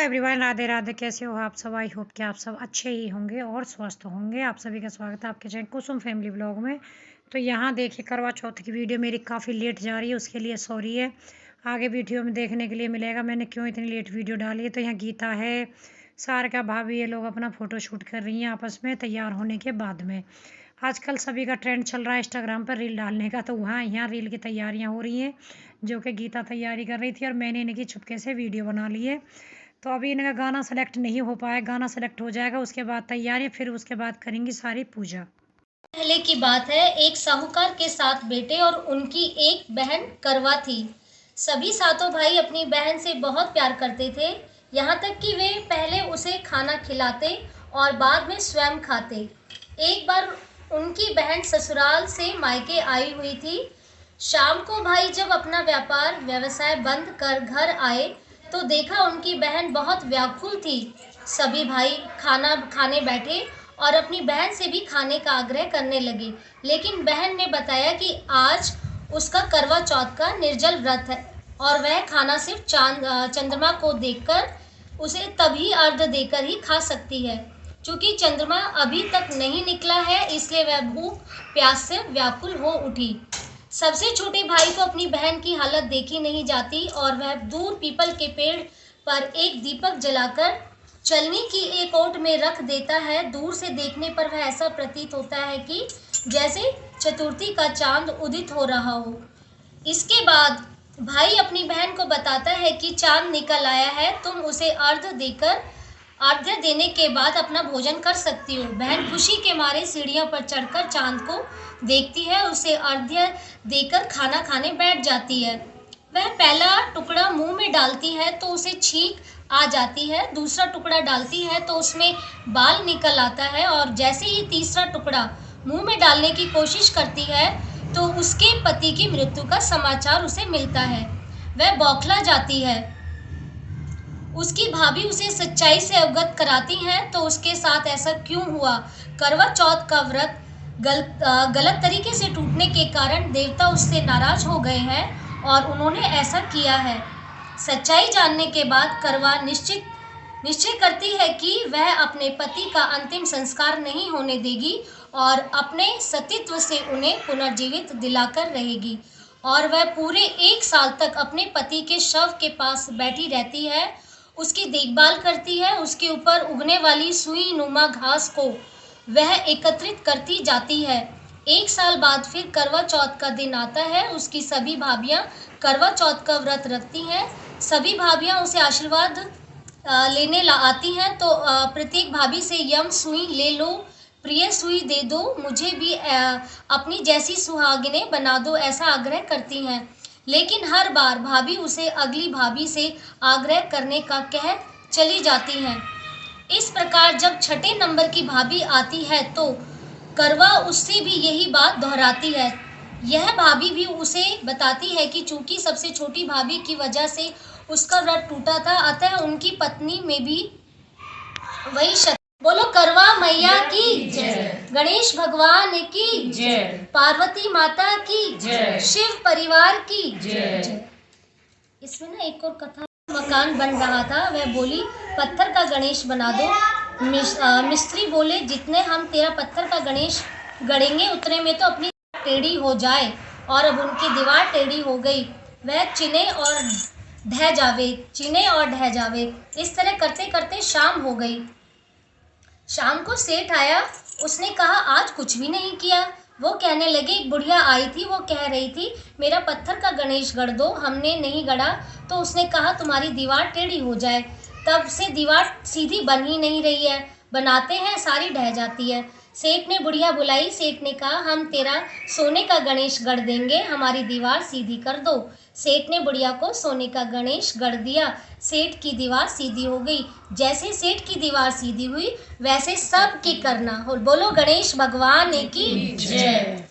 Everyone, Radhe Radhe. कैसे हो आप सब? आई होप कि आप सब अच्छे ही होंगे और स्वस्थ होंगे। आप सभी का स्वागत है आपके चैनल कुसुम फैमिली ब्लॉग में। तो यहाँ देखिए, करवा चौथ की वीडियो मेरी काफ़ी लेट जा रही है, उसके लिए सॉरी है। आगे वीडियो में देखने के लिए मिलेगा मैंने क्यों इतनी लेट वीडियो डाली है। तो यहाँ गीता है, सारिका भाभी, ये लोग अपना फ़ोटो शूट कर रही हैं आपस में तैयार होने के बाद में। आजकल सभी का ट्रेंड चल रहा है इंस्टाग्राम पर रील डालने का, तो वहाँ यहाँ रील की तैयारियाँ हो रही हैं, जो कि गीता तैयारी कर रही थी और मैंने इनकी चुपके से वीडियो बना ली है। तो अभी इनका गाना सेलेक्ट नहीं हो पाया, गाना सेलेक्ट हो जाएगा उसके बाद तैयारी, फिर उसके बाद करेंगी सारी पूजा। पहले की बात है, एक साहूकार के 7 बेटे और उनकी एक बहन करवा थी। सभी सातों भाई अपनी बहन से बहुत प्यार करते थे, यहाँ तक कि वे पहले उसे खाना खिलाते और बाद में स्वयं खाते। एक बार उनकी बहन ससुराल से मायके आई हुई थी। शाम को भाई जब अपना व्यवसाय बंद कर घर आए तो देखा उनकी बहन बहुत व्याकुल थी। सभी भाई खाना खाने बैठे और अपनी बहन से भी खाने का आग्रह करने लगे, लेकिन बहन ने बताया कि आज उसका करवा चौथ का निर्जल व्रत है और वह खाना सिर्फ चंद्रमा को देखकर उसे तभी अर्घ देकर ही खा सकती है। चूंकि चंद्रमा अभी तक नहीं निकला है, इसलिए वह भूख प्यास से व्याकुल हो उठी। सबसे छोटे भाई को अपनी बहन की हालत देखी नहीं जाती और वह दूर पीपल के पेड़ पर एक दीपक जलाकर चलनी की एक ओट में रख देता है। दूर से देखने पर वह ऐसा प्रतीत होता है कि जैसे चतुर्थी का चांद उदित हो रहा हो। इसके बाद भाई अपनी बहन को बताता है कि चांद निकल आया है, तुम उसे अर्घ्य देने के बाद अपना भोजन कर सकती हो। बहन खुशी के मारे सीढ़ियों पर चढ़कर चांद को देखती है, उसे अर्घ्य देकर खाना खाने बैठ जाती है। वह पहला टुकड़ा मुंह में डालती है तो उसे छींक आ जाती है, दूसरा टुकड़ा डालती है तो उसमें बाल निकल आता है और जैसे ही तीसरा टुकड़ा मुंह में डालने की कोशिश करती है तो उसके पति की मृत्यु का समाचार उसे मिलता है। वह बौखला जाती है। उसकी भाभी उसे सच्चाई से अवगत कराती हैं, तो उसके साथ ऐसा क्यों हुआ? करवा चौथ का व्रत गलत तरीके से टूटने के कारण देवता उससे नाराज हो गए हैं और उन्होंने ऐसा किया है। सच्चाई जानने के बाद करवा निश्चय करती है कि वह अपने पति का अंतिम संस्कार नहीं होने देगी और अपने सतीत्व से उन्हें पुनर्जीवित दिलाकर रहेगी। और वह पूरे 1 साल तक अपने पति के शव के पास बैठी रहती है, उसकी देखभाल करती है। उसके ऊपर उगने वाली सुई नुमा घास को वह एकत्रित करती जाती है। 1 साल बाद फिर करवा चौथ का दिन आता है। उसकी सभी भाभियां करवा चौथ का व्रत रखती हैं। सभी भाभियां उसे आशीर्वाद लेने आती हैं, तो प्रत्येक भाभी से यम सुई ले लो, प्रिय सुई दे दो, मुझे भी अपनी जैसी सुहागिने बना दो, ऐसा आग्रह करती हैं। लेकिन हर बार भाभी उसे अगली भाभी से आग्रह करने का कह चली जाती हैं। इस प्रकार जब छठे नंबर की भाभी आती है तो करवा उससे भी यही बात दोहराती है। यह भाभी भी उसे बताती है कि चूंकि सबसे छोटी भाभी की वजह से उसका व्रत टूटा था, अतः उनकी पत्नी में भी वही शक्ति। बोलो करवा मैया की जय, गणेश भगवान की जय, पार्वती माता की जय, शिव परिवार की जय। इसमें ना एक और कथा, मकान बन रहा था, वह बोली पत्थर का गणेश बना दो। मिस्त्री बोले जितने हम तेरा पत्थर का गणेश गढ़ेंगे उतने में तो अपनी टेढ़ी हो जाए, और अब उनकी दीवार टेढ़ी हो गई। वह चिने और ढह जावे। इस तरह करते करते शाम हो गई। शाम को सेठ आया, उसने कहा आज कुछ भी नहीं किया। वो कहने लगे एक बुढ़िया आई थी, वो कह रही थी मेरा पत्थर का गणेश गढ़ दो। हमने नहीं गढ़ा तो उसने कहा तुम्हारी दीवार टेढ़ी हो जाए। तब से दीवार सीधी बन ही नहीं रही है, बनाते हैं सारी ढह जाती है। सेठ ने बुढ़िया बुलाई, सेठ ने कहा हम तेरा सोने का गणेश गढ़ देंगे, हमारी दीवार सीधी कर दो। सेठ ने बुढ़िया को सोने का गणेश गढ़ दिया। सेठ की दीवार सीधी हो गई। जैसे सेठ की दीवार सीधी हुई वैसे सब की करना हो। बोलो गणेश भगवान की जय।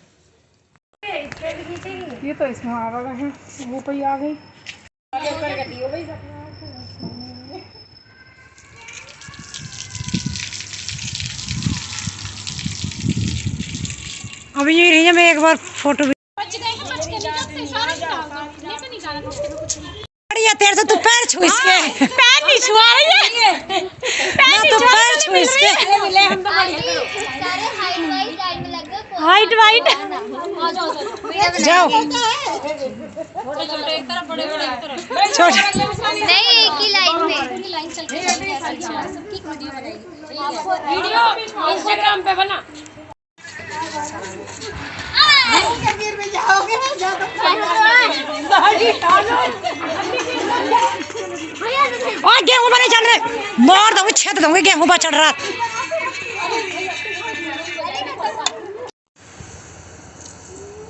ये तो इसमें आ गया है, वो कोई आ गई। अब ये रही है, मैं एक बार फोटो तेरे से तू पैर छू, इसके पैर नहीं छुआ लाइट। जाओ छोटे नहीं, एक ही लाइन में। वीडियो इंस्टाग्राम पे बना। और गेहूं पर नहीं चढ़ रहे, मार दूंगी, छेद दूंगी, गेहूं पर चढ़ रहा।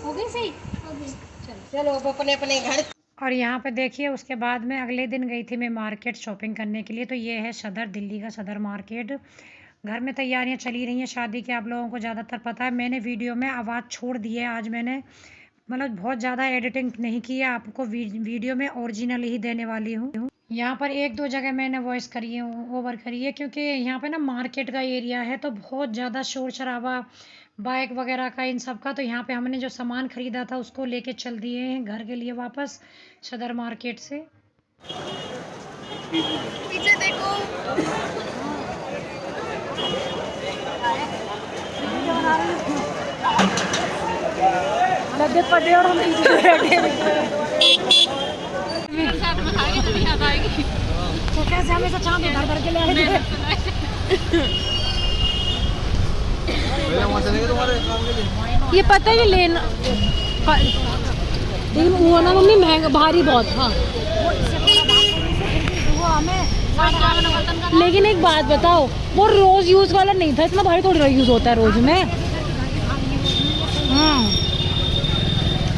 हो गई सही। चलो अब अपने अपने घर। और यहाँ पे देखिए उसके बाद में अगले दिन गई थी मैं मार्केट शॉपिंग करने के लिए। तो ये है सदर, दिल्ली का सदर मार्केट। घर में तैयारियां चली रही हैं शादी की, आप लोगों को ज़्यादातर पता है। मैंने वीडियो में आवाज़ छोड़ दी है आज, मैंने मतलब बहुत ज़्यादा एडिटिंग नहीं की है, आपको वीडियो में ओरिजिनल ही देने वाली हूँ। यहाँ पर एक दो जगह मैंने वॉइस करी है, ओवर करी है, क्योंकि यहाँ पे ना मार्केट का एरिया है तो बहुत ज़्यादा शोर शराबा बाइक वगैरह का, इन सब का। तो यहाँ पे हमने जो सामान खरीदा था उसको लेके चल दिए हैं घर के लिए वापस सदर मार्केट से। पीछे देखो। लगे पड़े और हम पीछे बैठे तो कैसे हमेशा चाँद धर धर के ले आए थे। ये पता है लेना, लेकिन वो ना मम्मी महंगा, भारी बहुत। हाँ लेकिन एक बात बताओ, वो रोज यूज वाला नहीं था, इतना भारी थोड़ी यूज होता है रोज में।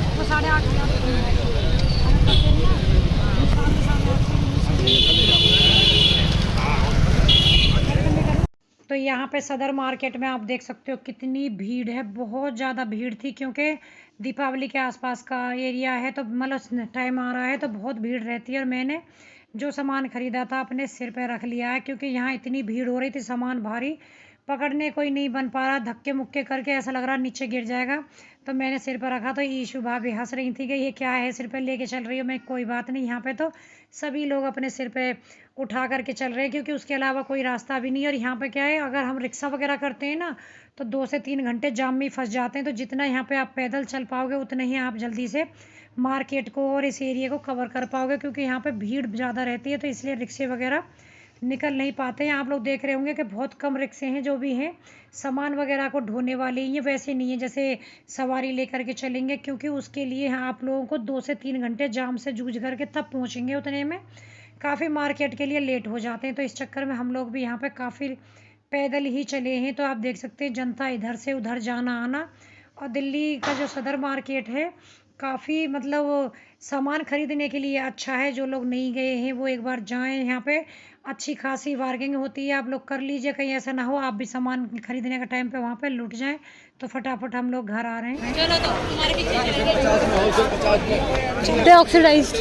तो 8,500। तो यहाँ पे सदर मार्केट में आप देख सकते हो कितनी भीड़ है, बहुत ज़्यादा भीड़ थी, क्योंकि दीपावली के आसपास का एरिया है तो मतलब टाइम आ रहा है तो बहुत भीड़ रहती है। और मैंने जो सामान खरीदा था अपने सिर पे रख लिया है, क्योंकि यहाँ इतनी भीड़ हो रही थी, सामान भारी पकड़ने कोई नहीं बन पा रहा, धक्के मुक्के करके ऐसा लग रहा नीचे गिर जाएगा। तो मैंने सिर पर रखा। तो ईशु भाभी हंस रही थी कि ये क्या है सिर पे लेके चल रही हो। मैं कोई बात नहीं, यहाँ पे तो सभी लोग अपने सिर पे उठा करके चल रहे हैं, क्योंकि उसके अलावा कोई रास्ता भी नहीं है। और यहाँ पे क्या है, अगर हम रिक्शा वगैरह करते हैं ना तो 2 से 3 घंटे जाम में फंस जाते हैं। तो जितना यहाँ पे आप पैदल चल पाओगे उतना ही आप जल्दी से मार्केट को और इस एरिया को कवर कर पाओगे, क्योंकि यहाँ पे भीड़ ज़्यादा रहती है तो इसलिए रिक्शे वगैरह निकल नहीं पाते हैं। आप लोग देख रहे होंगे कि बहुत कम रिक्शे हैं जो भी हैं सामान वगैरह को ढोने वाले। ये वैसे नहीं है जैसे सवारी लेकर के चलेंगे, क्योंकि उसके लिए आप लोगों को 2 से 3 घंटे जाम से जूझ करके तब पहुँचेंगे, उतने में काफ़ी मार्केट के लिए लेट हो जाते हैं। तो इस चक्कर में हम लोग भी यहाँ पे काफ़ी पैदल ही चले हैं। तो आप देख सकते हैं जनता इधर से उधर जाना आना। और दिल्ली का जो सदर मार्केट है काफ़ी मतलब सामान खरीदने के लिए अच्छा है। जो लोग नहीं गए हैं वो एक बार जाएं, यहाँ पे अच्छी खासी बार्गेनिंग होती है, आप लोग कर लीजिए। कहीं ऐसा ना हो आप भी सामान खरीदने का टाइम पे वहाँ पे लुट जाएं। तो फटाफट हम लोग घर आ रहे हैं। चलो तो तुम्हारे पीछे ऑक्सीडाइज्ड।